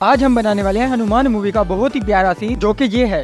आज हम बनाने वाले हैं हनुमान मूवी का बहुत ही प्यारा सीन, जो कि ये है।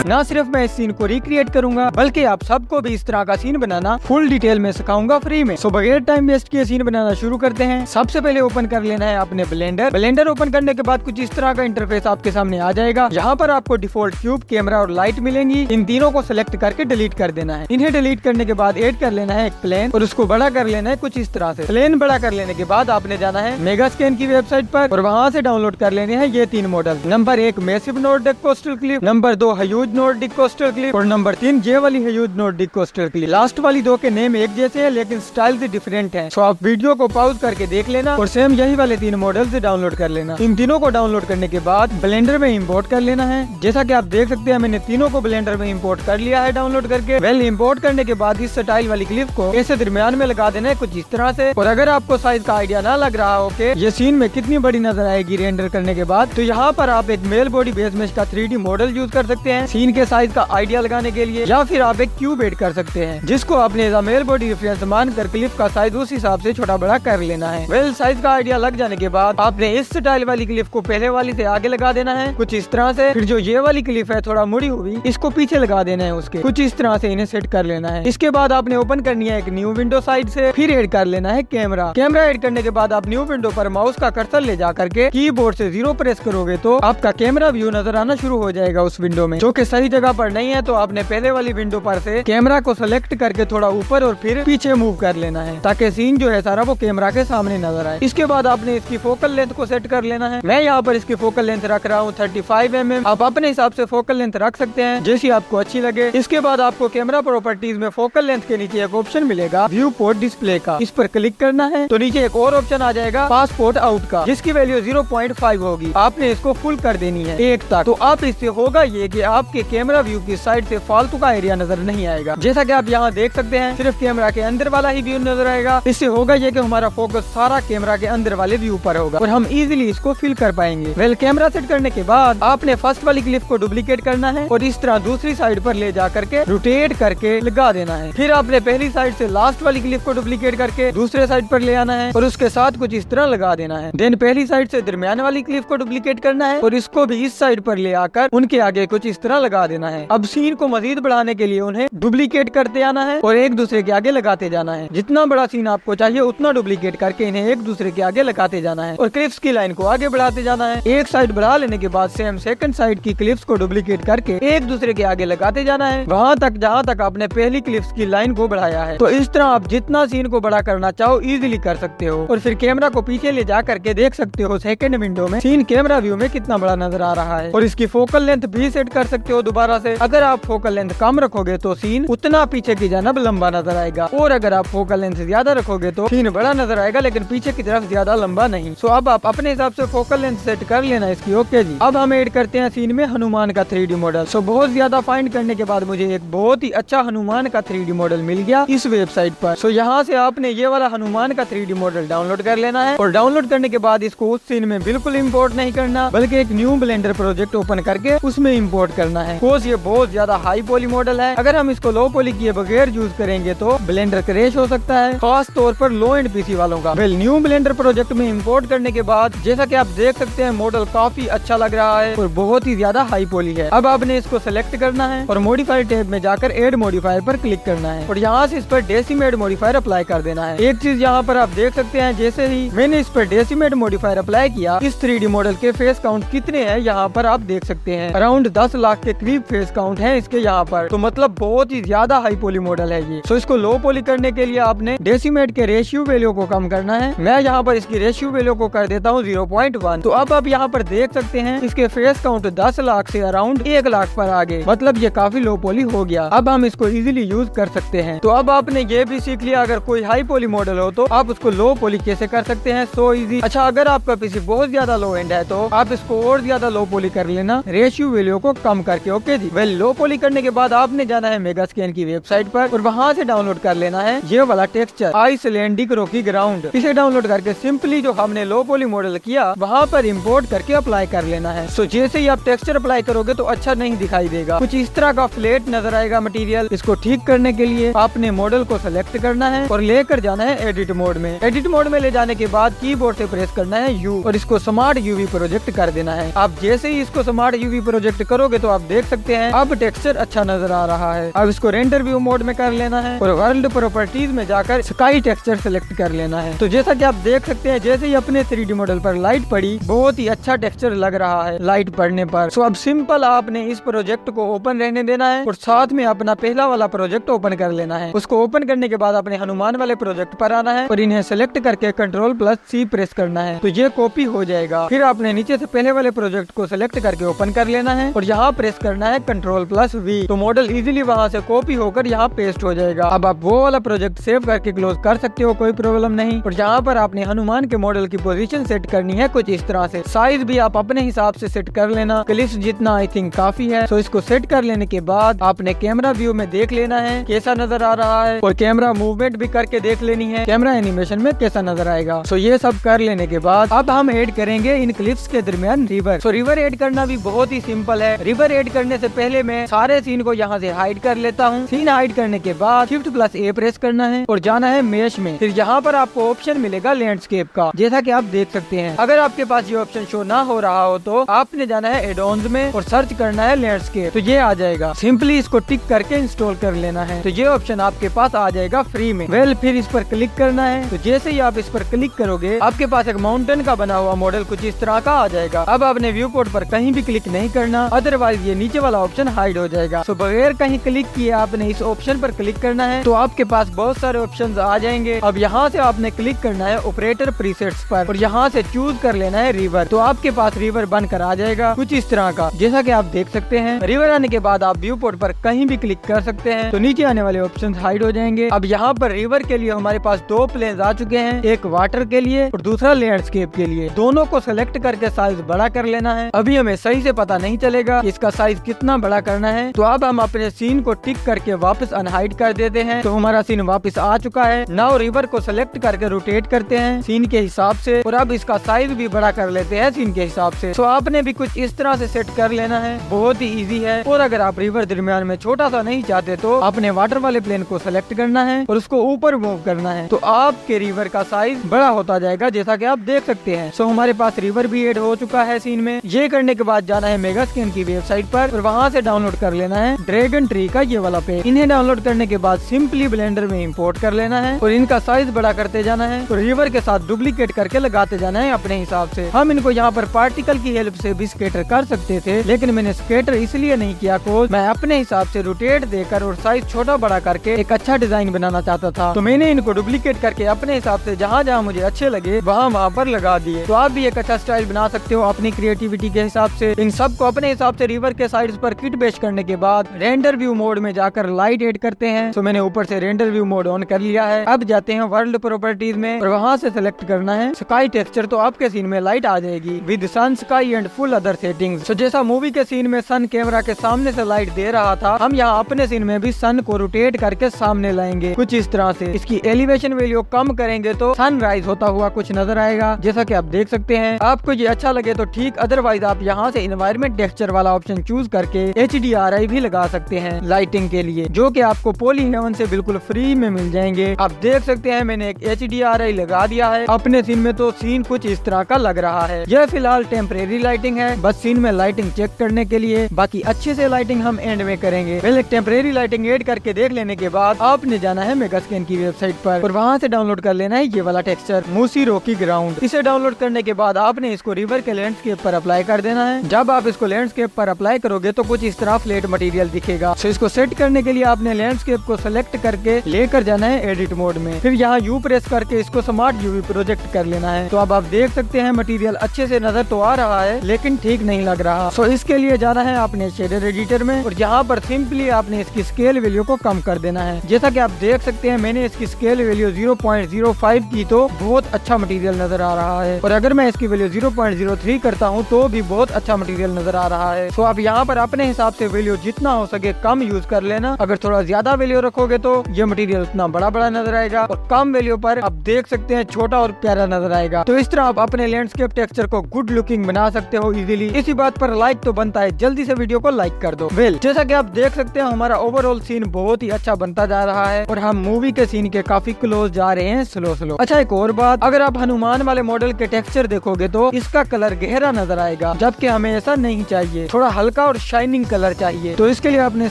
ना सिर्फ मैं इस सीन को रिक्रिएट करूंगा, बल्कि आप सबको भी इस तरह का सीन बनाना फुल डिटेल में सिखाऊंगा फ्री में। सो बगैर टाइम वेस्ट किए सीन बनाना शुरू करते हैं। सबसे पहले ओपन कर लेना है अपने ब्लेंडर ओपन करने के बाद कुछ इस तरह का इंटरफेस आपके सामने आ जाएगा। यहाँ पर आपको डिफॉल्ट क्यूब, कैमरा और लाइट मिलेंगी। इन तीनों को सिलेक्ट करके डिलीट कर देना है। इन्हें डिलीट करने के बाद ऐड कर लेना है एक प्लेन और उसको बड़ा कर लेना है कुछ इस तरह से। प्लेन बड़ा कर लेने के बाद आपने जाना है मेगास्कैन की वेबसाइट पर और वहाँ से डाउनलोड कर लेने हैं ये तीन model. Number 1 massive Nordic coastal Cliff, number 2 huge Nordic coastal Cliff और नंबर 3 ये वाली huge Nordic coastal Cliff. Last वाली दो के नेम एक जैसे हैं लेकिन स्टाइल से डिफरेंट हैं। सो आप वीडियो को पॉज करके देख लेना और सेम यही वाले तीन मॉडल से डाउनलोड कर लेना। इन तीनों को डाउनलोड करने के बाद ब्लेंडर में इंपोर्ट कर लेना है। जैसा कि आप देख सकते हैं मैंने तीनों को ब्लेंडर में इंपोर्ट कर लिया है डाउनलोड करके। इंपोर्ट करने के बाद इस स्टाइल वाली क्लिप को ऐसे दरमियान में लगा देना है कुछ इस तरह से। और अगर आपको साइज का आइडिया ना लग रहा हो कि ये सीन में कितनी बड़ी नजर आएगी रेंडर करने के बाद, तो यहाँ पर आप एक मेल बॉडी बेस मेश का 3D मॉडल यूज कर सकते हैं सीन के साइज का आइडिया लगाने के लिए, या फिर आप एक क्यूब ऐड कर सकते हैं जिसको आपने मेल बॉडी रेफरेंस मानकर क्लिप का साइज उस हिसाब से छोटा बड़ा कर लेना है। साइज का आइडिया लग जाने के बाद आपने इस स्टाइल वाली क्लिप को पहले वाली से आगे लगा देना है कुछ इस तरह से। फिर जो ये वाली क्लिप है थोड़ा मुड़ी हुई, इसको पीछे लगा देना है उसके कुछ इस तरह से। इन्हें सेट कर लेना है। इसके बाद आपने ओपन करनी है एक न्यू विंडो साइड से। फिर ऐड कर लेना है कैमरा ऐड करने के बाद आप न्यू विंडो पर माउस का कर्सर ले जा करके कीबोर्ड से 0 प्रेस करोगे तो आपका कैमरा व्यू नजर आना शुरू हो जाएगा उस विंडो में, जो कि सही जगह पर नहीं है। तो आपने पहले वाली विंडो पर से कैमरा को सेलेक्ट करके थोड़ा ऊपर और फिर पीछे मूव कर लेना है ताकि सीन जो है सारा वो कैमरा के सामने नजर आए। इसके बाद आपने इसकी फोकल लेंथ को सेट कर लेना है। मैं यहाँ पर इसकी फोकल लेंथ रख रहा हूँ 35 mm। आप अपने हिसाब से फोकल लेंथ रख सकते हैं जैसी आपको अच्छी लगे। इसके बाद आपको कैमरा प्रॉपर्टीज में फोकल लेंथ के नीचे एक ऑप्शन मिलेगा व्यू पोर्ट डिस्प्ले का। इस पर क्लिक करना है तो नीचे एक और ऑप्शन आ जाएगा पासपोर्ट आउट का, जिसकी वैल्यू 0.5 होगी। आपने इसको फुल कर देनी है 1 तक। तो आप इससे होगा ये कि आपके कैमरा व्यू की साइड से फालतू का एरिया नजर नहीं आएगा। जैसा कि आप यहाँ देख सकते हैं सिर्फ कैमरा के अंदर वाला ही व्यू नजर आएगा। इससे होगा ये कि हमारा फोकस सारा कैमरा के अंदर वाले व्यू पर होगा और हम इजीली इसको फिल कर पाएंगे। कैमरा सेट करने के बाद आपने फर्स्ट वाली क्लिप को डुप्लीकेट करना है और इस तरह दूसरी साइड पर ले जा करके रोटेट करके लगा देना है। फिर आपने पहली साइड से लास्ट वाली क्लिप को डुप्लीकेट करके दूसरे साइड पर ले आना है और उसके साथ कुछ इस तरह लगा देना है। देन पहली साइड से दरमियान वाली क्लिप को डुप्लीकेट करना है और इसको भी इस साइड पर ले आकर उनके आगे कुछ इस तरह लगा देना है। अब सीन को मजीद बढ़ाने के लिए उन्हें डुप्लीकेट करते आना है और एक दूसरे के आगे लगाते जाना है। जितना बड़ा सीन आपको चाहिए उतना डुप्लीकेट करके इन्हें एक दूसरे के आगे लगाते जाना है और क्लिप्स की लाइन को आगे बढ़ाते जाना है। एक साइड बढ़ा लेने के बाद सेम सेकंड साइड की क्लिप्स को डुप्लीकेट करके एक दूसरे के आगे लगाते जाना है वहाँ तक जहाँ तक आपने पहली क्लिप्स की लाइन को बढ़ाया है। तो इस तरह आप जितना सीन को बड़ा करना चाहो इजीली कर सकते हो और फिर कैमरा को पीछे ले जा करके देख सकते हो सेकंड विंडो में सीन कैमरा व्यू में कितना बड़ा नजर आ रहा है। और इसकी फोकल लेंथ भी सेट कर सकते हो दोबारा से। अगर आप फोकल लेंथ कम रखोगे तो सीन उतना पीछे की जानब लंबा नजर आएगा और अगर आप फोकल लेंथ ज्यादा रखोगे तो सीन बड़ा नजर आएगा लेकिन पीछे की तरफ ज्यादा लंबा नहीं। सो अब आप अपने हिसाब से फोकल लेंथ सेट कर लेना इसकी। ओके जी, अब हम ऐड करते हैं सीन में हनुमान का 3D मॉडल। सो बहुत ज्यादा फाइंड करने के बाद मुझे एक बहुत ही अच्छा हनुमान का 3D मॉडल मिल गया इस वेबसाइट पर। सो यहाँ से आपने ये वाला हनुमान का 3D मॉडल डाउनलोड कर लेना है और डाउनलोड करने के बाद इसको उस सीन में बिल्कुल इंपोर्ट नहीं करना बल्कि एक न्यू ब्लेंडर प्रोजेक्ट ओपन करके उसमें इंपोर्ट करना है। कोर्स ये बहुत ज्यादा हाई पॉली मॉडल है। अगर हम इसको लो पॉली किए बगैर यूज करेंगे तो ब्लेंडर क्रैश हो सकता है, खास तौर पर लो एंड पीसी वालों का। न्यू ब्लेंडर प्रोजेक्ट में इंपोर्ट करने के बाद जैसा कि आप देख सकते हैं मॉडल काफी अच्छा लग रहा है और बहुत ही ज्यादा हाई पॉली है। अब आपने इसको सेलेक्ट करना है और मॉडिफायर टैब में जाकर एड मॉडिफायर पर क्लिक करना है और यहाँ से इस पर डेसिमेट मॉडिफायर अप्लाई कर देना है। एक चीज यहाँ पर आप देख सकते हैं जैसे ही मैंने इस पर डेसिमेट मॉडिफायर अप्लाई किया इस 3D मॉडल के फेस काउंट कितने हैं यहाँ पर आप देख सकते हैं। अराउंड 10 लाख के करीब फेस काउंट है इसके यहाँ पर। तो मतलब बहुत ही ज्यादा हाई पॉली मॉडल है ये। सो इसको लो पॉली करने के लिए आपने डेसिमेट के रेशियो वैल्यू को कम करना है। मैं यहाँ पर इसकी रेशियो वैल्यू को कर देता हूँ 0.1। तो अब आप यहाँ पर देख सकते हैं इसके फेस काउंट 10 लाख से अराउंड 1 लाख पर आ गए। मतलब ये काफी लो पॉली हो गया। अब हम इसको इजीली यूज कर सकते हैं। तो अब आपने ये भी सीख लिया अगर कोई हाई पॉली मॉडल हो तो आप उसको लो पॉली कैसे कर सकते हैं। So easy. अच्छा, अगर आपका पीसी बहुत ज्यादा लो एंड है तो आप इसको और ज्यादा लो पॉली कर लेना रेशियो वैल्यू को कम करके। ओके जी, लो पॉली करने के बाद आपने जाना है मेगास्कैन की वेबसाइट पर और वहाँ से डाउनलोड कर लेना है ये वाला टेक्सचर आइसलैंडिक रॉकी ग्राउंड। इसे डाउनलोड करके सिंपली जो हमने लो पॉली मॉडल किया वहाँ पर इम्पोर्ट करके अप्लाई कर लेना है। सो जैसे ही आप टेक्सचर अप्लाई करोगे तो अच्छा नहीं दिखाई देगा, कुछ इस तरह का फ्लैट नजर आएगा मटेरियल। इसको ठीक करने के लिए आपने मॉडल को सेलेक्ट करना है और लेकर जाना है एडिट एडिट मोड में। एडिट मोड में ले जाने के बाद कीबोर्ड से प्रेस करना है यू और इसको स्मार्ट यूवी प्रोजेक्ट कर देना है। आप जैसे ही इसको स्मार्ट यूवी प्रोजेक्ट करोगे तो आप देख सकते हैं अब टेक्सचर अच्छा नजर आ रहा है। अब इसको रेंडर व्यू मोड में कर लेना है और वर्ल्ड प्रॉपर्टीज में जाकर स्काई टेक्सचर सेलेक्ट कर लेना है। तो जैसा कि आप देख सकते हैं जैसे ही अपने 3D मॉडल पर लाइट पड़ी बहुत ही अच्छा टेक्सचर लग रहा है लाइट पड़ने पर। सो अब सिंपल आपने इस प्रोजेक्ट को ओपन रहने देना है और साथ में अपना पहला वाला प्रोजेक्ट ओपन कर लेना है। उसको ओपन करने के बाद अपने हनुमान वाले प्रोजेक्ट पर आना है और इन्हें सेलेक्ट करके Ctrl+C प्रेस करना है तो ये कॉपी हो जाएगा। फिर आपने नीचे से पहले वाले प्रोजेक्ट को सेलेक्ट करके ओपन कर लेना है और यहाँ प्रेस करना है Ctrl+V तो मॉडल इजीली वहाँ से कॉपी होकर यहाँ पेस्ट हो जाएगा। अब आप वो वाला प्रोजेक्ट सेव करके क्लोज कर सकते हो, कोई प्रॉब्लम नहीं। और यहाँ पर आपने हनुमान के मॉडल की पोजीशन सेट करनी है कुछ इस तरह से। साइज भी आप अपने हिसाब से सेट कर लेना, क्लिप्स जितना आई थिंक काफी है। तो इसको सेट कर लेने के बाद आपने कैमरा व्यू में देख लेना है कैसा नजर आ रहा है और कैमरा मूवमेंट भी करके देख लेनी है कैमरा एनिमेशन में कैसा नजर आएगा। सो ये सब कर लेने के बाद अब हम ऐड करेंगे इन क्लिप्स के दरमियान रिवर। सो रिवर ऐड करना भी बहुत ही सिंपल है। रिवर ऐड करने से पहले मैं सारे सीन को यहाँ से हाइड कर लेता हूँ। सीन हाइड करने के बाद Shift+A प्रेस करना है और जाना है मेश में। फिर यहाँ पर आपको ऑप्शन मिलेगा लैंडस्केप का, जैसा कि आप देख सकते हैं। अगर आपके पास ये ऑप्शन शो ना हो रहा हो तो आपने जाना है एडॉन्स में और सर्च करना है लैंडस्केप तो ये आ जाएगा। सिंपली इसको टिक करके इंस्टॉल कर लेना है तो ये ऑप्शन आपके पास आ जाएगा फ्री में। फिर इस पर क्लिक करना है तो जैसे ही आप इस पर क्लिक करोगे आपके पास एक माउंटेन का बना हुआ मॉडल कुछ इस तरह का आ जाएगा। अब आपने व्यू पोर्ट पर कहीं भी क्लिक नहीं करना, अदरवाइज ये नीचे वाला ऑप्शन हाइड हो जाएगा। सो बगैर कहीं क्लिक किए आपने इस ऑप्शन पर क्लिक करना है तो आपके पास बहुत सारे ऑप्शंस आ जाएंगे। अब यहाँ से आपने क्लिक करना है ऑपरेटर प्रीसेट्स पर और यहाँ से चूज कर लेना है रिवर। तो आपके पास रिवर बनकर आ जाएगा कुछ इस तरह का, जैसा कि आप देख सकते हैं। रिवर आने के बाद आप व्यू पोर्ट पर कहीं भी क्लिक कर सकते हैं तो नीचे आने वाले ऑप्शंस हाइड हो जाएंगे। अब यहाँ पर रिवर के लिए हमारे पास दो प्लेन्स आ चुके हैं, एक वाटर के लिए और दूसरा लैंडस्केप के लिए। दोनों को सेलेक्ट करके साइज बड़ा कर लेना है। अभी हमें सही से पता नहीं चलेगा कि इसका साइज कितना बड़ा करना है। तो अब हम अपने सीन को टिक करके वापस अनहाइड कर देते हैं तो हमारा सीन वापस आ चुका है। नाउ रिवर को सेलेक्ट करके रोटेट करते हैं सीन के हिसाब से और अब इसका साइज भी बड़ा कर लेते हैं सीन के हिसाब से। तो आपने भी कुछ इस तरह से सेट कर लेना है, बहुत ही इजी है। और अगर आप रिवर दरमियान में छोटा सा नहीं चाहते तो आपने वाटर वाले प्लेन को सेलेक्ट करना है और उसको ऊपर मूव करना है तो आपके रिवर का साइज बड़ा होता जाएगा, जैसा कि आप देख सकते हैं। सो हमारे पास रिवर भी ऐड हो चुका है सीन में। ये करने के बाद जाना है मेगास्कैन की वेबसाइट पर और वहाँ से डाउनलोड कर लेना है ड्रैगन ट्री का ये वाला पेज। इन्हें डाउनलोड करने के बाद सिंपली ब्लेंडर में इंपोर्ट कर लेना है और इनका साइज बड़ा करते जाना है और रिवर के साथ डुप्लीकेट करके लगाते जाना है अपने हिसाब से। हम इनको यहाँ पर पार्टिकल की हेल्प से भी स्केटर कर सकते थे, लेकिन मैंने स्केटर इसलिए नहीं किया कोज मैं अपने हिसाब से रोटेट देकर और साइज छोटा बड़ा करके एक अच्छा डिजाइन बनाना चाहता था। तो मैंने इनको डुप्लीकेट करके अपने हिसाब से जहाँ जहाँ मुझे अच्छे लगे वहाँ पर लगा दिए। तो आप भी एक अच्छा स्टाइल बना सकते हो अपनी क्रिएटिविटी के हिसाब से। इन सबको अपने हिसाब से रिवर के साइड्स पर किट बेच करने के बाद रेंडर व्यू मोड में जाकर लाइट ऐड करते हैं। तो मैंने ऊपर से रेंडर व्यू मोड ऑन कर लिया है। अब जाते हैं वर्ल्ड प्रॉपर्टीज में और वहाँ से सेलेक्ट करना है स्काई टेक्सचर तो आपके सीन में लाइट आ जाएगी with sun, sky and full other settings. तो जैसा मूवी के सीन में सन कैमरा के सामने से लाइट दे रहा था, हम यहाँ अपने सीन में भी सन को रोटेट करके सामने लाएंगे कुछ इस तरह से। इसकी एलिवेशन वैल्यू कम करेंगे तो सनराइज होता हुआ कुछ नजर आएगा, जैसा कि आप देख सकते हैं। आपको ये अच्छा लगे तो ठीक, अदरवाइज आप यहाँ से एनवायरमेंट टेक्सचर वाला ऑप्शन चूज करके HDRI भी लगा सकते हैं लाइटिंग के लिए, जो कि आपको पॉली हेवन से बिल्कुल फ्री में मिल जाएंगे। आप देख सकते हैं मैंने एक HDRI लगा दिया है अपने सीन में तो सीन कुछ इस तरह का लग रहा है। यह फिलहाल टेम्परेरी लाइटिंग है, बस सीन में लाइटिंग चेक करने के लिए, बाकी अच्छे से लाइटिंग हम एंड में करेंगे। पहले टेम्परेरी लाइटिंग ऐड करके देख लेने के बाद आपने जाना है मेगास्कैन की वेबसाइट पर और वहाँ से डाउनलोड कर लेना है ये वाला टेक्सचर मूसी रॉकी ग्राउंड। इसे डाउनलोड करने के बाद आपने इसको रिवर के लैंडस्केप पर अप्लाई कर देना है। जब आप इसको लैंडस्केप पर अप्लाई करोगे तो कुछ इस तरह फ्लैट मटेरियल दिखेगा। तो इसको सेट करने के लिए आपने लैंडस्केप को सेलेक्ट करके लेकर जाना है एडिट मोड में। फिर यहाँ यू प्रेस करके इसको स्मार्ट यूवी प्रोजेक्ट कर लेना है। तो अब आप देख सकते हैं मटेरियल अच्छे से नजर तो आ रहा है लेकिन ठीक नहीं लग रहा। तो इसके लिए जाना है आपने शेडर एडिटर में और यहाँ पर सिंपली आपने इसकी स्केल वैल्यू को कम कर देना है। जैसा कि आप देख सकते हैं मैंने इसकी स्केल वैल्यू 0.05 की तो बहुत अच्छा मटेरियल नजर आ रहा है और अगर मैं इसकी वैल्यू 0.03 करता हूँ तो भी बहुत अच्छा मटेरियल नजर आ रहा है। तो आप यहाँ पर अपने हिसाब से वैल्यू जितना हो सके कम यूज कर लेना। अगर थोड़ा ज्यादा वैल्यू रखोगे तो ये मटेरियल उतना बड़ा बड़ा नजर आएगा और कम वैल्यू पर आप देख सकते हैं छोटा और प्यारा नजर आएगा। तो इस तरह आप अपने लैंडस्केप टेक्सचर को गुड लुकिंग बना सकते हो इजीली। इसी बात पर लाइक तो बनता है, जल्दी से वीडियो को लाइक कर दो। जैसा कि आप देख सकते हैं हमारा ओवरऑल सीन बहुत ही अच्छा बनता जा रहा है और हम मूवी के सीन के काफी क्लोज जा रहे हैं स्लो स्लो। अच्छा एक और बात, अगर आप हनुमान वाले मॉडल के टेक्सचर देखोगे तो इसका कलर गहरा नजर आएगा, जबकि हमें ऐसा नहीं चाहिए, थोड़ा हल्का और शाइनिंग कलर चाहिए। तो इसके लिए आपने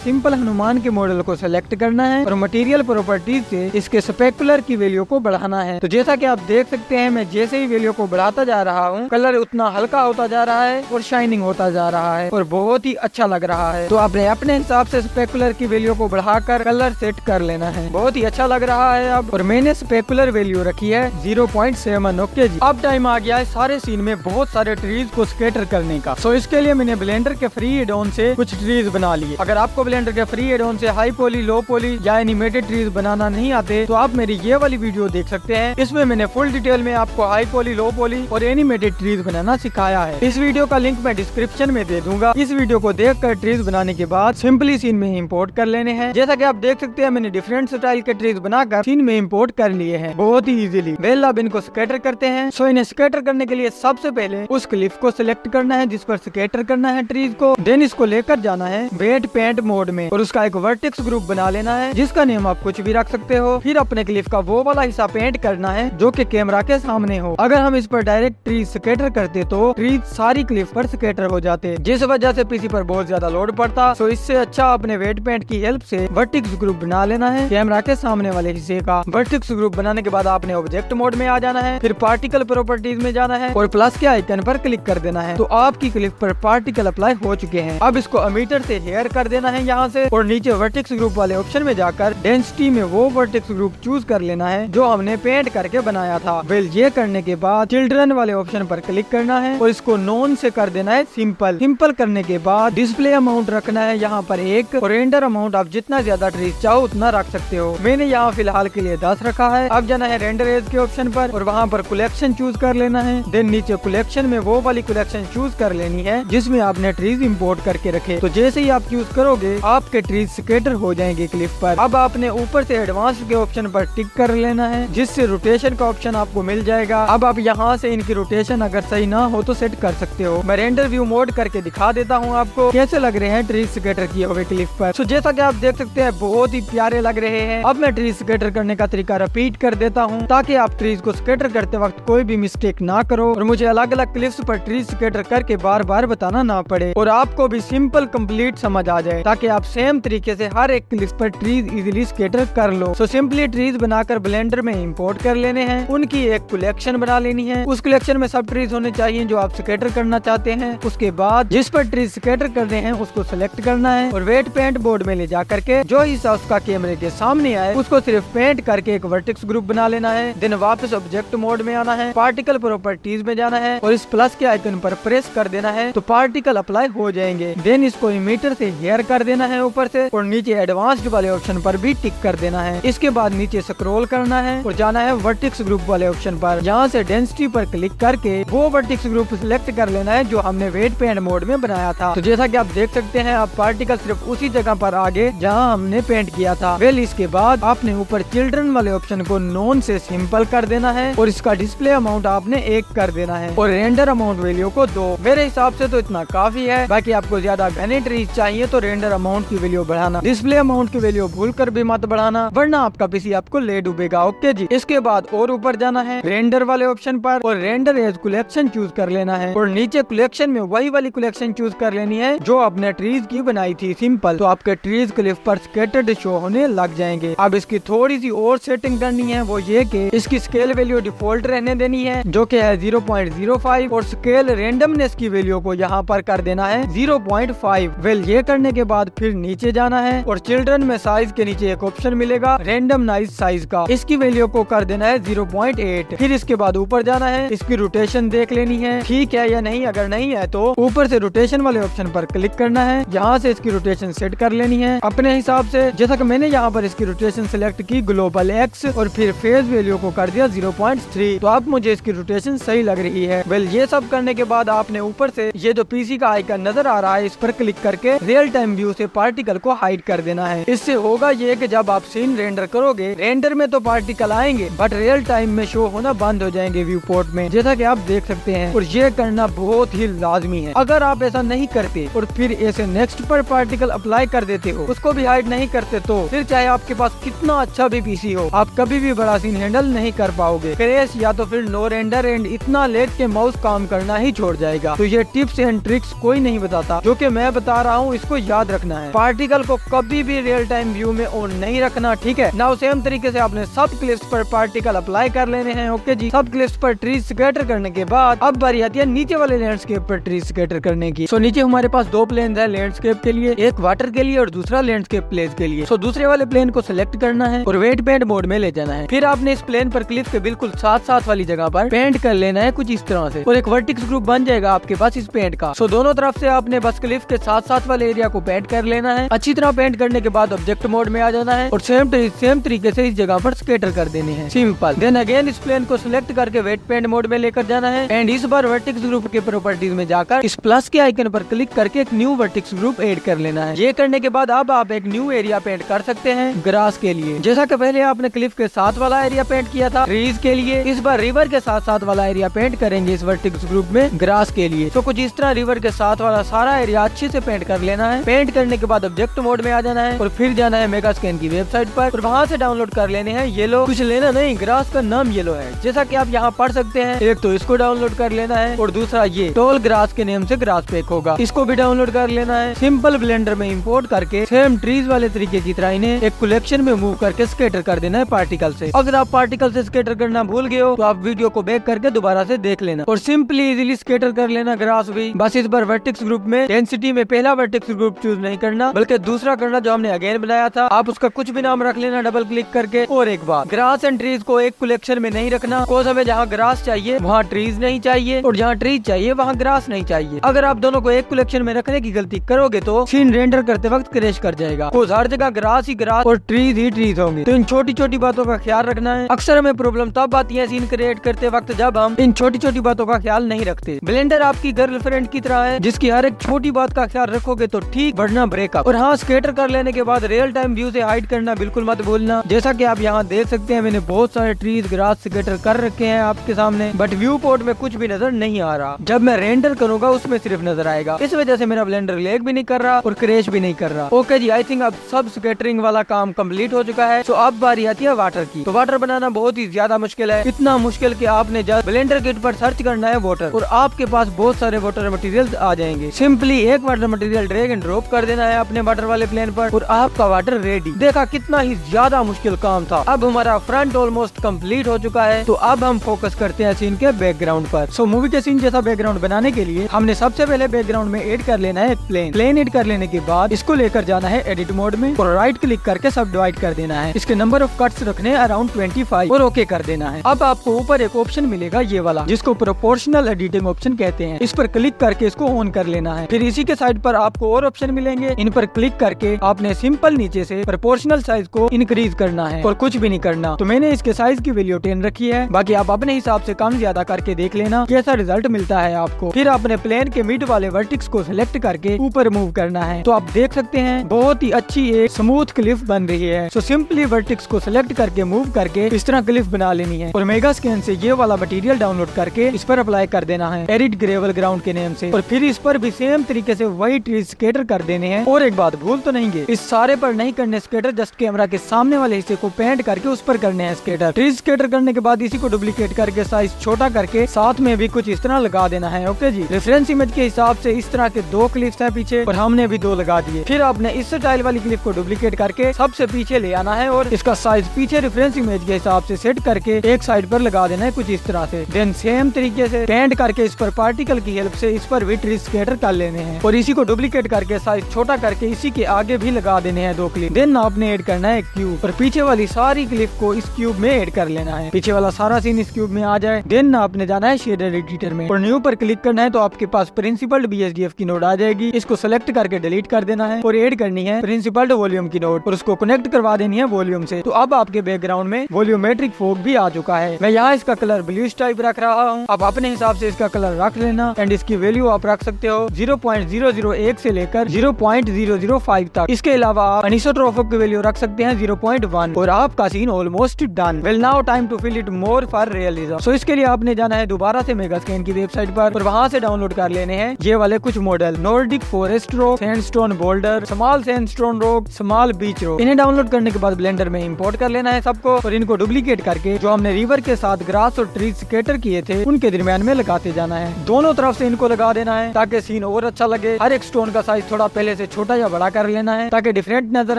सिंपल हनुमान के मॉडल को सिलेक्ट करना है और मटेरियल प्रॉपर्टीज से इसके स्पेकुलर की वैल्यू को बढ़ाना है। तो जैसा कि आप देख सकते हैं, मैं जैसे ही वैल्यू को बढ़ाता जा रहा हूँ, कलर उतना हल्का होता जा रहा है और शाइनिंग होता जा रहा है और बहुत ही अच्छा लग रहा है। तो आपने अपने हिसाब से स्पेकुलर की वैल्यू को बढ़ाकर कलर सेट कर लेना है। बहुत ही अच्छा लग रहा है अब। और मैंने स्पेकुलर वैल्यू रखी है 0.7। ओके जी, अब टाइम आ गया है सारे सीन में बहुत सारे ट्रीज को स्केटर करने का। सो इसके लिए मैंने ब्लेंडर के फ्री एड ऑन से कुछ ट्रीज बना लिए। अगर आपको ब्लेंडर के फ्री एड ऑन से हाई पॉली, लो पॉली या एनिमेटेड ट्रीज बनाना नहीं आते तो आप मेरी ये वाली वीडियो देख सकते हैं। इसमें मैंने फुल डिटेल में आपको हाई पॉली, लो पॉली और एनिमेटेड ट्रीज बनाना सिखाया है। इस वीडियो का लिंक मैं डिस्क्रिप्शन में दे दूंगा। इस वीडियो को देखकर ट्रीज बनाने के बाद सिंपली सीन में इंपोर्ट कर लेने हैं। जैसा कि आप देख सकते हैं, मैंने डिफरेंट स्टाइल के ट्रीज बनाकर सीन में इंपोर्ट कर लिए हैं बहुत ही इजीली। वेल अब इनको स्केटर करते हैं। सो इन्हें स्केटर करने के लिए सबसे पहले उस क्लिफ को सिलेक्ट करना है जिस पर स्केटर करना है ट्रीज को। देन इसको लेकर जाना है वेट पेंट मोड में और उसका एक वर्टेक्स ग्रुप बना लेना है जिसका नेम आप कुछ भी रख सकते हो। फिर अपने क्लिफ का वो वाला हिस्सा पेंट करना है जो कि कैमरा के सामने हो। अगर हम इस पर डायरेक्ट ट्रीज स्केटर करते तो ट्रीज सारी क्लिफ पर स्केटर हो जाते, जिस वजह से पीसी पर बहुत ज्यादा लोड पड़ता। सो इससे अच्छा अपने वेट पेंट की हेल्प से वर्टेक्स ग्रुप बना लेना है कैमरा के सामने वाले हिस्से का। वर्टेक्स ग्रुप बनाने के बाद आपने ऑब्जेक्ट मोड में आ जाना है, फिर पार्टिकल प्रॉपर्टीज में जाना है और प्लस के आइकन पर क्लिक कर देना है। तो आपकी क्लिप पर पार्टिकल अप्लाई हो चुके हैं। अब इसको अमीटर से हेयर कर देना है यहाँ से और नीचे वर्टेक्स ग्रुप वाले ऑप्शन में जाकर डेंसिटी में वो वर्टेक्स ग्रुप चूज कर लेना है जो हमने पेंट करके बनाया था। वेल ये करने के बाद चिल्ड्रन वाले ऑप्शन पर क्लिक करना है और इसको नॉन से कर देना है सिंपल। सिंपल करने के बाद डिस्प्ले अमाउंट रखना है यहाँ पर 1 और रेंडर अमाउंट आप जितना ज्यादा ट्रीज चाहो उतना रख सकते हो। मैंने यहाँ फिलहाल के लिए 10 रखा है। अब जाना है रेंडर एज के ऑप्शन पर और वहाँ पर कलेक्शन चूज कर लेना है। देन नीचे कलेक्शन में वो वाली कलेक्शन चूज कर लेनी है जिसमें आपने ट्रीज इंपोर्ट करके रखे। तो जैसे ही आप चूज करोगे आपके ट्रीज स्केटर हो जाएंगे क्लिप पर। अब आपने ऊपर से एडवांस के ऑप्शन पर टिक कर लेना है जिससे रोटेशन का ऑप्शन आपको मिल जाएगा। अब आप यहाँ से इनकी रोटेशन अगर सही ना हो तो सेट कर सकते हो। मैं रेंडर व्यू मोड करके दिखा देता हूँ आपको कैसे लग रहे हैं ट्रीज स्केटर किए हुए क्लिप पर। तो जैसा कि आप देख सकते हैं बहुत ही प्यारे लग रहे हैं। अब मैं ट्रीज स्केटर करने का तरीका रिपीट कर देता हूँ ताकि आप ट्रीज को स्केटर करते वक्त कोई भी मिस्टेक ना करो और मुझे अलग अलग क्लिप्स पर ट्रीज स्केटर करके बार बार बताना ना पड़े और आपको भी सिंपल कंप्लीट समझ आ जाए ताकि आप सेम तरीके से हर एक क्लिप पर ट्रीज इजीली स्केटर कर लो। सो सिंपली ट्रीज बनाकर ब्लेंडर में इंपोर्ट कर लेने हैं। उनकी एक कलेक्शन बना लेनी है। उस कलेक्शन में सब ट्रीज होने चाहिए जो आप स्केटर करना चाहते हैं। उसके बाद जिस पर ट्रीज स्केटर करने हैं उसको सिलेक्ट करना है और वेट पेंट बोर्ड में ले जा करके जो हिस्सा उसका कैमरे के सामने आए उसको सिर्फ पेंट करके एक वर्टेक्स ग्रुप बना लेना है। देन वापस ऑब्जेक्ट मोड में आना है, पार्टिकल प्रॉपर्टीज में जाना है और इस प्लस के आइकन पर प्रेस कर देना है तो पार्टिकल अप्लाई हो जाएंगे। देन इसको इमीटर से हेयर कर देना है ऊपर से और नीचे एडवांस्ड वाले ऑप्शन पर भी टिक कर देना है। इसके बाद नीचे स्क्रॉल करना है और जाना है वर्टेक्स ग्रुप वाले ऑप्शन पर। यहाँ से डेंसिटी पर क्लिक करके वो वर्टेक्स ग्रुप सिलेक्ट कर लेना है जो हमने वेट पेंट मोड में बनाया था। तो जैसा कि आप देख सकते हैं आप पार्टिकल सिर्फ उसी जगह पर आगे जहाँ हमने पेंट किया था। वेल इसके बाद आपने ऊपर चिल्ड्रन वाले ऑप्शन को नॉन से सिंपल कर देना है और इसका डिस्प्ले अमाउंट आपने 1 कर देना है और रेंडर अमाउंट वैल्यू को 2। मेरे हिसाब से तो इतना काफी है। बाकी आपको ज्यादा घने ट्रीज चाहिए तो रेंडर अमाउंट की वैल्यू बढ़ाना, डिस्प्ले अमाउंट की वैल्यू भूल कर भी मत बढ़ाना वरना आपका पीसी आपको ले डूबेगा। ओके जी, इसके बाद और ऊपर जाना है रेंडर वाले ऑप्शन पर और रेंडर एज कलेक्शन चूज कर लेना है और नीचे कलेक्शन में वही वाली कलेक्शन चूज कर लेनी है जो आपने ट्रीज की बनाई थी सिंपल। तो आपके ट्रीज क्लिप पर स्केटर्ड शो होने लग जाएंगे। अब इसकी थोड़ी सी और सेटिंग करनी है, वो ये कि इसकी स्केल वैल्यू डिफॉल्ट रहने देनी है जो कि है 0.05 और स्केल रेंडमनेस की वैल्यू को यहाँ पर कर देना है 0.5। वेल ये करने के बाद फिर नीचे जाना है और चिल्ड्रन में साइज के नीचे एक ऑप्शन मिलेगा रेंडमनाइज साइज का, इसकी वैल्यू को कर देना है 0.8। फिर इसके बाद ऊपर जाना है, इसकी रोटेशन देख लेनी है ठीक है या नहीं। अगर नहीं है तो ऊपर से रोटेशन वाले ऑप्शन पर क्लिक करना है। यहाँ से इसकी रोटेशन सेट कर लेनी है अपने हिसाब से। जैसा कि मैंने यहाँ पर इसकी रोटेशन सिलेक्ट की ग्लोबल एक्स और फिर फेज वैल्यू को कर दिया 0.3। तो अब मुझे इसकी रोटेशन सही लग रही है। वेल ये सब करने के बाद आपने ऊपर से ये जो पीसी का आइकन नजर आ रहा है इस पर क्लिक करके रियल टाइम व्यू से पार्टिकल को हाइड कर देना है। इससे होगा ये कि जब आप सीन रेंडर करोगे रेंडर में तो पार्टिकल आएंगे बट रियल टाइम में शो होना बंद हो जाएंगे व्यू पोर्ट में, जैसा कि आप देख सकते हैं। और ये करना बहुत ही लाजमी है। अगर आप ऐसा नहीं करते और फिर ऐसे नेक्स्ट पर पार्टिकल अप्लाई कर देते हो उसको भी हाइड नहीं करते तो फिर चाहे आपके पास कितना अच्छा भी पीसी हो आप कभी भी बड़ा सीन हैंडल नहीं कर पाओगे। क्रैश या तो फिर नो रेंडर एंड इतना लेट के माउस काम करना ही छोड़ जाएगा। तो ये टिप्स एंड ट्रिक्स कोई नहीं बताता, जो कि मैं बता रहा हूँ, इसको याद रखना है। पार्टिकल को कभी भी रियल टाइम व्यू में ऑन नहीं रखना, ठीक है ना। सेम तरीके से आपने सब क्लिप्स पर पार्टिकल अप्लाई कर लेने हैं। ओके जी, सब क्लिप्स पर ट्रीज स्कैटर करने के बाद अब बारी आती है नीचे वाले लैंडस्केप पर ट्रीज स्कैटर करने की। सो नीचे हमारे पास दो प्लेन है लैंडस्केप के लिए, एक वाटर के लिए और दूसरा लैंडस्केप प्लेस के लिए। सो दूसरे वाले प्लेन को सिलेक्ट करना है और वेट पेंट मोड में ले जाना है। फिर आपने इस प्लेन पर क्लिप के बिल्कुल साथ वाली जगह पर पेंट कर लेना है कुछ इस तरह से, और एक वर्टिक्स ग्रुप बन जाएगा आपके पास इस पेंट का। सो दोनों तरफ से आपने बस क्लिप के साथ वाले एरिया को पेंट कर लेना है। अच्छी तरह पेंट करने के बाद ऑब्जेक्ट मोड में आ जाना है और सेम तरीके से इस जगह पर स्केटर कर देने हैं, सिंपल। देन अगेन इस प्लेन को सिलेक्ट करके वेट पेंट मोड में लेकर जाना है एंड इस बार वर्टिक्स ग्रुप के प्रॉपर्टीज में जाकर इस प्लस के आइकन पर क्लिक करके एक न्यू वर्टिक्स ग्रुप ऐड कर लेना है। ये करने के बाद अब आप एक न्यू एरिया पेंट कर सकते हैं ग्रास के लिए। जैसा कि पहले आपने क्लिफ के साथ वाला एरिया पेंट किया था ट्रीज के लिए, इस बार रिवर के साथ वाला एरिया पेंट करेंगे इस वर्टिक्स ग्रुप में ग्रास के लिए। तो कुछ इस तरह रिवर के साथ वाला सारा एरिया अच्छे से पेंट कर लेना है। पेंट करने के बाद ऑब्जेक्ट मोड में आ जाना है और फिर जाना है मेगा स्कैन की वेबसाइट पर और वहाँ से डाउनलोड कर लेने हैं येलो। कुछ लेना नहीं, ग्रास का नाम येलो है जैसा कि आप यहाँ पढ़ सकते हैं। एक तो इसको डाउनलोड कर लेना है और दूसरा ये टॉल ग्रास के नेम से ग्रास पैक होगा, इसको भी डाउनलोड कर लेना है। सिंपल ब्लेंडर में इंपोर्ट करके सेम ट्रीज वाले तरीके की तरह इन्हें एक कलेक्शन में मूव करके स्केटर कर देना है पार्टिकल से। अगर आप पार्टिकल से स्केटर करना भूल गए हो तो आप वीडियो को बैक करके दोबारा से देख लेना और सिंपली इजीली स्केटर कर लेना ग्रास भी। बस इस बार वर्टेक्स ग्रुप में डेंसिटी में पहला वर्टेक्स ग्रुप चूज नहीं करना बल्कि दूसरा करना जो हमने अगेन बनाया था। आप उसका कुछ भी नाम रख लेना डबल क्लिक करके। और एक बात, ग्रास एंड ट्रीज को एक कलेक्शन में नहीं रखना, कोस हमें जहाँ ग्रास चाहिए वहाँ ट्रीज नहीं चाहिए और जहाँ ट्रीज चाहिए वहाँ ग्रास नहीं चाहिए। अगर आप दोनों को एक कलेक्शन में रखने की गलती करोगे तो सीन रेंडर करते वक्त क्रैश कर जाएगा। हर जगह ग्रास ही ग्रास और ट्रीज ही ट्रीज होंगे। तो इन छोटी छोटी बातों का ख्याल रखना है। अक्सर हमें प्रॉब्लम तब आती है सीन क्रिएट करते वक्त जब हम इन छोटी छोटी बातों का ख्याल नहीं रखते। ब्लेंडर आपकी गर्लफ्रेंड की तरह है जिसकी हर एक छोटी बात का ख्याल रखोगे तो ठीक, वरना ब्रेकअप। और हाँ, स्केटर कर लेने के बाद रियल टाइम व्यू से हाइड करना बिल्कुल मत भूलना। जैसा कि आप यहाँ देख सकते हैं मैंने बहुत सारे ट्रीज ग्रास स्केटर कर रखे हैं आपके सामने, बट व्यू पोर्ट में कुछ भी नजर नहीं आ रहा। जब मैं रेंडर करूंगा उसमें सिर्फ नजर आएगा। इस वजह से मेरा ब्लेंडर लैग भी नहीं कर रहा और क्रैश भी नहीं कर रहा। ओके जी, आई थिंक अब सब स्केटरिंग वाला काम कंप्लीट हो चुका है। तो अब बारी आती है वाटर की। तो वाटर बनाना बहुत ही ज्यादा मुश्किल है, इतना मुश्किल कि आपने जब ब्लेंडर किट पर सर्च करना है वाटर और आपके पास बहुत सारे वाटर मटेरियल आ जाएंगे। सिंपली एक water material drag and drop कर देना है अपने वाटर वाले प्लेन पर और आपका वाटर रेडी। देखा कितना ही ज्यादा मुश्किल काम था। अब हमारा फ्रंट ऑलमोस्ट कंप्लीट हो चुका है। तो अब हम फोकस करते हैं सीन के बैकग्राउंड पर। सो मूवी के सीन जैसा बैकग्राउंड बनाने के लिए हमने सबसे पहले बैकग्राउंड में ऐड कर लेना है प्लेन ऐड कर लेने के बाद इसको लेकर जाना है एडिट मोड में और राइट क्लिक करके सब डिवाइड कर देना है। इसके नंबर ऑफ कट्स रखने अराउंड 25 और ओके कर देना है। अब आपको ऊपर एक ऑप्शन मिलेगा ये वाला जिसको प्रोपोर्शनल एडिटिंग ऑप्शन कहते हैं। इस पर क्लिक करके इसको ऑन कर लेना है। फिर इसी के साइड पर आपको और ऑप्शन मिलेंगे, इन पर क्लिक करके आपने सिंपल नीचे से प्रोपोर्शनल साइज को इंक्रीज करना है और कुछ भी नहीं करना। तो मैंने इसके साइज की वैल्यू 10 रखी है, बाकी आप अपने हिसाब से कम ज्यादा करके देख लेना कैसा रिजल्ट मिलता है आपको। फिर आपने प्लेन के मिड वाले वर्टिक्स को सिलेक्ट करके ऊपर मूव करना है। तो आप देख सकते हैं बहुत ही अच्छी एक स्मूथ क्लिफ बन रही है। सो सिंपली वर्टिक्स को सिलेक्ट करके मूव करके इस तरह क्लिफ बना लेनी है और मेगा स्कैन से ये वाला मटेरियल डाउनलोड करके इस पर अप्लाई कर देना है एडिट ग्रेवल ग्राउंड के नेम से। और फिर इस पर भी सेम तरीके से वही ट्री स्केटर कर देने हैं। और एक बात भूल तो नहीं गए, इस सारे पर नहीं करने स्केटर, जस्ट कैमरा के सामने वाले हिस्से को पेंट करके उस पर करने हैं स्केटर। ट्री स्केटर करने के बाद इसी को डुप्लीकेट करके साइज छोटा करके साथ में भी कुछ इस तरह लगा देना है। ओके जी, रेफरेंस इमेज के हिसाब से इस तरह के 2 क्लिप्स हैं पीछे और हमने भी 2 लगा दिए। फिर आपने इस स्टाइल वाली क्लिप को डुप्लीकेट करके सबसे पीछे ले आना है और इसका साइज पीछे रेफरेंस इमेज के हिसाब से सेट करके एक साइड पर लगा देना है कुछ इस तरह से। देन सेम तरीके से पेंट करके इस पर पार्टिकल की हेल्प से इस पर भी ट्री स्केटर कर लेने हैं और इसी को डुप्लीकेट करके साइज छोटा करके इसी के आगे भी लगा देने हैं 2 क्लिप। देन आपने ऐड करना है क्यूब और पीछे वाली सारी क्लिप को इस क्यूब में ऐड कर लेना है। पीछे वाला सारा सीन इस क्यूब में आ जाए। देन आपने जाना है शेडर एडिटर में और न्यू पर क्लिक करना है तो आपके पास प्रिंसिपल्ड BSDF की नोड आ जाएगी। इसको सेलेक्ट करके डिलीट कर देना है और ऐड करनी है प्रिंसिपल्ड वॉल्यूम की नोड और उसको कनेक्ट करवा देनी है वॉल्यूम से। तो अब आपके बैकग्राउंड में वॉल्यूमेट्रिक फोग भी आ चुका है। मैं यहाँ इसका कलर ब्लूइश टाइप रख रहा हूँ, आप अपने हिसाब से इसका कलर रख लेना एंड इसकी वैल्यू आप रख सकते हो 0.001 से लेकर 0.005 तक। इसके अलावा आप अनिसोट्रोपिक की वैल्यू रख सकते हैं 0.1 और आपका scene almost done. Well now time to fill it more for realism. So इसके लिए आपने जाना है दोबारा से मेगा स्कैन की वेबसाइट पर और वहाँ से डाउनलोड कर लेने हैं ये वाले कुछ model, Nordic forest rock, sandstone boulder, small sandstone rock, small beach rock. इन्हें डाउनलोड करने के बाद ब्लेंडर में इंपोर्ट कर लेना लेना है सबको और इनको डुप्लीकेट करके जो हमने रिवर के साथ ग्रास और ट्रीज स्केटर किए थे उनके दरमियान में लगाते जाना है। दोनों तरफ से इनको लगा देना है ताकि सीन और अच्छा लगे। हर एक स्टोन का साइज थोड़ा पहले से छोटा या बड़ा कर लेना है ताकि डिफरेंट नजर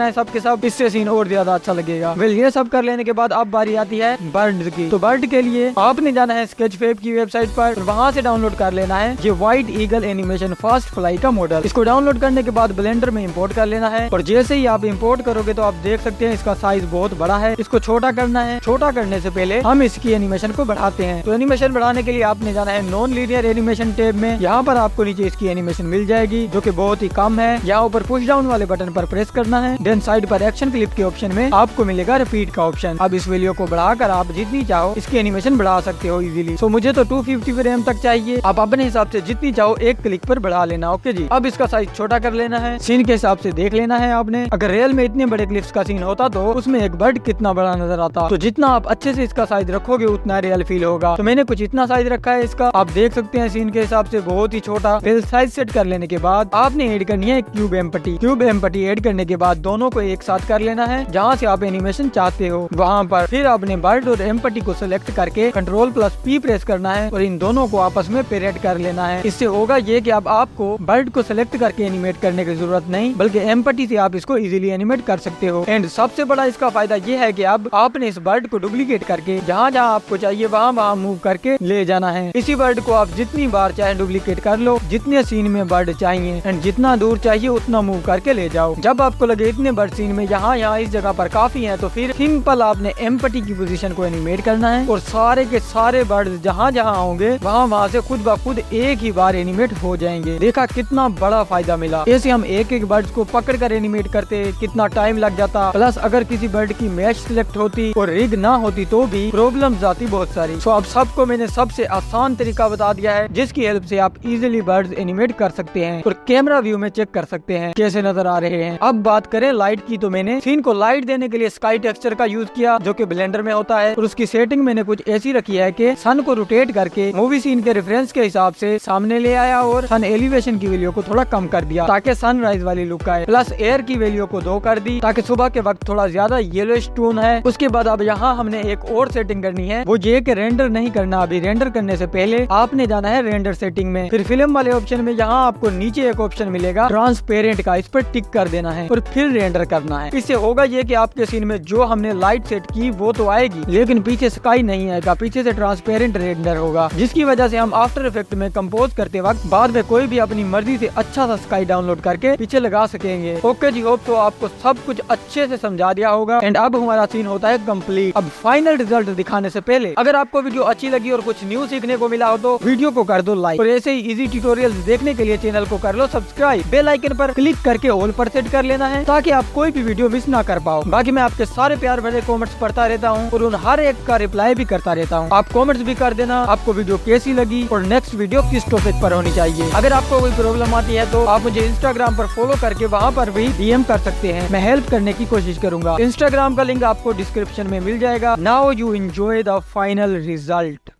आए सबके सब, इससे सीन और ज्यादा अच्छा लगेगा। वेल ये सब कर लेने के बाद अब बारी आती है बर्ड की। तो बर्ड के लिए आपने जाना है स्केचफेब की वेबसाइट पर, वहाँ से डाउनलोड कर लेना है ये white eagle animation fast fly का मॉडल। इसको डाउनलोड करने के बाद ब्लेंडर में इंपोर्ट कर लेना है और जैसे ही आप इंपोर्ट करोगे तो आप देख सकते हैं इसका साइज बहुत बड़ा है। इसको छोटा करना है। छोटा करने से पहले हम इसकी एनिमेशन को बढ़ाते हैं। तो एनिमेशन बढ़ाने के लिए आपने जाना है नॉन लीनियर एनिमेशन टैब में। यहाँ पर आपको नीचे इसकी एनिमेशन मिल जाएगी जो कि बहुत ही कम है। यहाँ ऊपर पुश डाउन वाले बटन पर प्रेस करना है। देन साइड पर एक्शन क्लिप के ऑप्शन में आपको मिलेगा रिपीट का ऑप्शन। अब इस वैल्यू को बढ़ाकर आप जितनी चाहो इसकी एनिमेशन बढ़ा सकते हो इजीली। सो मुझे तो 250 फ्रेम तक चाहिए, आप अपने हिसाब से जितनी चाहो एक क्लिक पर बढ़ा लेना। ओके जी। अब इसका साइज छोटा कर लेना है। सीन के हिसाब से देख लेना है आपने। अगर रियल में इतने बड़े क्लिप्स का सीन होता तो उसमें एक बर्ड कितना बड़ा नजर आता। तो जितना आप अच्छे से इसका साइज रखोगे उतना रियल फील होगा। तो मैंने कुछ इतना साइज रखा है इसका, आप देख सकते हैं सीन के हिसाब से बहुत ही छोटा। फिर साइज सेट कर लेने के बाद आपने ऐड करनी है cube empty. Cube empty add करने के बाद दोनों को एक साथ कर लेना है। जहाँ से आप एनिमेशन चाहते हो वहाँ पर फिर आपने बर्ड और एम्पटी को सिलेक्ट करके Ctrl+P प्रेस करना है और इन दोनों को आपस में पेरेट कर लेना है। इससे होगा ये कि अब आपको बर्ड को सिलेक्ट करके एनिमेट करने की जरूरत नहीं, बल्कि एम्पटी से आप इसको इजीली एनिमेट कर सकते हो। एंड सबसे बड़ा इसका फायदा ये है कि अब आपने इस बर्ड को डुप्लीकेट करके जहाँ जहाँ आपको चाहिए वहाँ मूव करके ले जाना है। इसी बर्ड को आप जितनी बार चाहे डुप्लीकेट कर लो, जितने सीन में बर्ड चाहिए एंड जितना दूर चाहिए उतना मूव करके ले जाओ। जब आपको लगे इतने बर्ड सीन में यहाँ इस जगह पर काफी है तो फिर सिंपल आपने एम्पटी की पोजीशन को एनिमेट करना है और सारे के सारे बर्ड जहाँ जहाँ होंगे वहाँ से खुद ब खुद एक ही बार एनिमेट हो जाएंगे। देखा कितना बड़ा फायदा मिला। ऐसे हम एक एक बर्ड को पकड़ कर एनिमेट करते कितना टाइम लग जाता, प्लस अगर किसी बर्ड की मैच सिलेक्ट होती और रिग ना होती तो भी प्रॉब्लम्स आती बहुत सारी। सो अब सबको मैंने सबसे आसान तरीका बता दिया है जिसकी हेल्प से आप इजीली बर्ड्स एनिमेट कर सकते हैं और कैमरा व्यू में चेक कर सकते हैं कैसे नजर आ रहे हैं। अब बात करें लाइट की, तो मैंने सीन को लाइट देने के लिए स्काई टेक्सचर का यूज किया जो कि ब्लेंडर में होता है और उसकी सेटिंग मैंने कुछ ऐसी रखी है कि सन को रोटेट करके मूवी सीन के रेफरेंस के हिसाब से सामने ले आया और सन एलिवेशन की वैल्यू को थोड़ा कम कर दिया ताकि सनराइज वाली लुक आए। प्लस एयर की वैल्यू को 2 कर दी ताकि सुबह के वक्त थोड़ा ज्यादा येलोइश टोन है। उसके बाद अब यहाँ हमने एक और सेटिंग करनी है, वो ये कि रेंडर नहीं करना। अभी रेंडर करने से पहले आपने जाना है रेंडर सेटिंग में। फिर फिल्म वाले ऑप्शन में यहाँ आपको नीचे एक ऑप्शन मिलेगा ट्रांसपेरेंट का, इस पर टिक कर देना है और फिर रेंडर करना है। इससे होगा ये कि आपके सीन में जो हमने लाइट सेट की वो तो आएगी लेकिन पीछे स्काई नहीं आएगा, पीछे से ट्रांसपेरेंट रेंडर होगा, जिसकी वजह से हम आफ्टर इफेक्ट में कंपोज करते वक्त बाद में कोई भी अपनी मर्जी से अच्छा सा स्काई डाउनलोड करके पीछे लगा सकेंगे। ओके जी, होप तो आपको सब कुछ अच्छे से समझा दिया होगा। एंड अब हमारा सीन होता है कंप्लीट। अब फाइनल रिजल्ट दिखाने से पहले अगर आपको वीडियो अच्छी लगी और कुछ न्यू सीखने को मिला हो तो वीडियो को कर दो लाइक और ऐसे ही इजी ट्यूटोरियल्स देखने के लिए चैनल को कर लो सब्सक्राइब। बेल आइकन पर क्लिक करके ऑल पर सेट कर लेना है ताकि आप कोई भी वीडियो मिस ना कर पाओ। बाकी मैं आपके सारे प्यार भरे कमेंट्स पढ़ता रहता हूँ और उन हर एक का रिप्लाई भी करता रहता हूँ। आप कमेंट्स भी कर देना आपको वीडियो कैसी लगी और नेक्स्ट वीडियो किस टॉपिक पर होनी चाहिए। अगर आपको कोई प्रॉब्लम आती है तो आप मुझे इंस्टाग्राम पर फॉलो करके वहाँ पर भी डीएम कर सकते हैं, मैं हेल्प करने की कोशिश करूंगा। इंस्टाग्राम का लिंक आपको डिस्क्रिप्शन में मिल जाएगा। Now you enjoy the final result.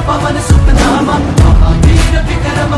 Pavan सुतनामा महावीर विक्रम